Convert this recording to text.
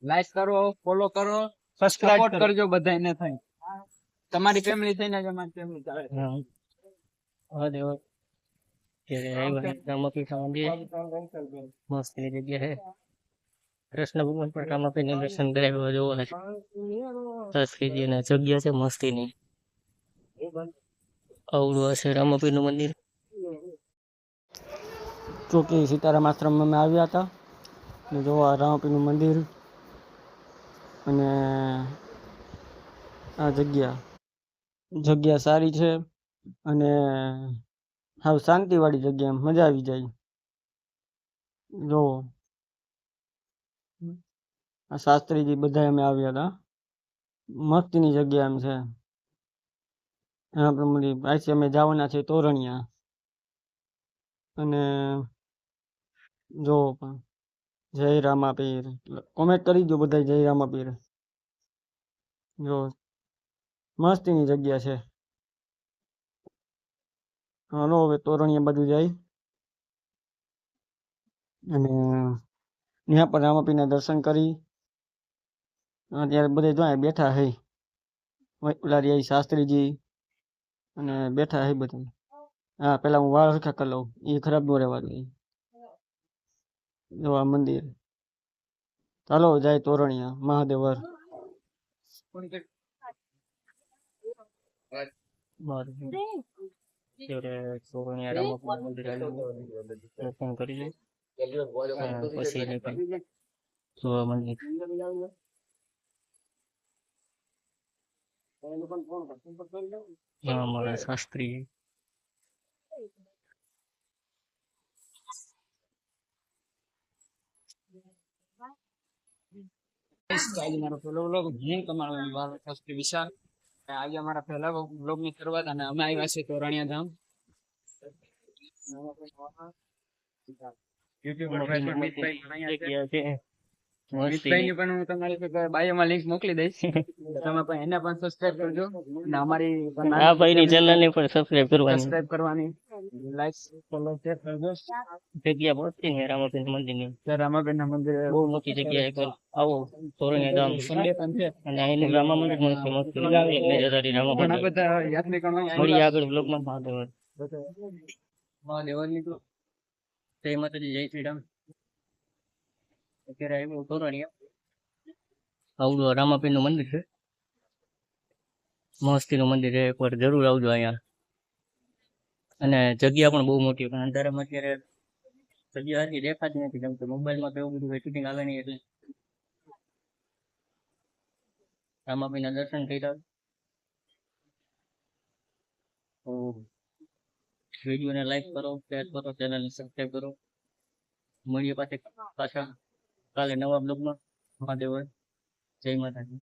Like કરો, follow કરો, subscribe support કરજો બધાને થાય. તમારી ફેમિલી થઈને જ અમારી ફેમિલી ચાલે છે. મસ્ત જગ્યા છે. કૃષ્ણ ભગવાન પણ રામાપીરને દર્શન કરાવ્યા જોવો છે. સરસ જગ્યા છે મસ્તીની. આવડું હશે રામાપીરનું મંદિર. ચોકી સીતારામ આશ્રમમાં અમે આવ્યા હતા ને જોવા રામાપીરનું મંદિર અને આ જગ્યા સારી છે અને હાવ શાંતિવાળી જગ્યા, એમ મજા આવી જાય. જો આ શાસ્ત્રીજી બધા અમે આવ્યા હતા. મસ્તીની જગ્યા એમ છે. એના પ્રમાણે પાછી અમે જવાના છે તોરણિયા. અને જો પણ જય રામાપીર કોમેન્ટ કરી દો બધા, જય રામાપીર. જો મસ્તીની જગ્યા છે. હાલો હવે તોરણિયા બાજુ જાય અને ત્યાં પણ રામાપીરના દર્શન કરી. અત્યારે બધે જો બેઠા હે ઓલા શાસ્ત્રીજી અને બેઠા હે બધા. હા, પેલા હું વાળ હરખા કરી લઉં, એ ખરાબ ન રહેવા દે. જો આ મંદિર. ચાલો જાય તોરણિયા મહાદેવર. દર્શન કરી લે પછી જોવા મંદિર. અમારા શાસ્ત્રી આજે મારો પહેલો વ્લોગ, હું તમારો શાસ્ત્રી વિશાલ. આજે અમારા પહેલા વ્લોગ ની શરૂઆત અને અમે આવ્યા છે તોરણિયા ધામ. મિતભાઈ ની પણ હું તમારી બાયોમાં લિંક મોકલી દઈશ. તમે પણ એને પણ સબસ્ક્રાઇબ કરજો અને અમારી આ ભાઈની ચેનલ ને પણ સબસ્ક્રાઇબ કરવાની, લાઈક ફોલો શેર કરજો. જગ્યા મોટી છે રામાપીર મંદિરની. રામાપીર ના મંદિર બહુ મોટી જગ્યા એકવાર આવો તોરણિયા ગામ સન્ડે પણ છે અને અહીંનું રામા મંદિર મસ્ત ઘણા બધા યાત્રિકો મળી આગળ બ્લોગમાં મહાદેવ. નીકળો. જય માતાજી, જય શ્રી રામ. અત્યારે આવ્યું તોરણિયા. આવડું રામાપીર નું મંદિર છે, મસ્તી નું મંદિર છે. એકવાર જરૂર આવજો અહીંયા. અને જગ્યા પણ બહુ મોટી, પણ અંધારામાં અત્યારે જગ્યા હજી દેખાતી નથી, કેમ કે મોબાઈલમાં તો એવું બધું શૂટિંગ આવે નહીં. એટલે રામાપીરના દર્શન કર્યા. તો વિડીયોને લાઈક કરો, શેર કરો, ચેનલને સબસ્ક્રાઈબ કરો. મળીએ પાછા કાલે નવા બ્લોગમાં. મહાદેવ જય માતાજી.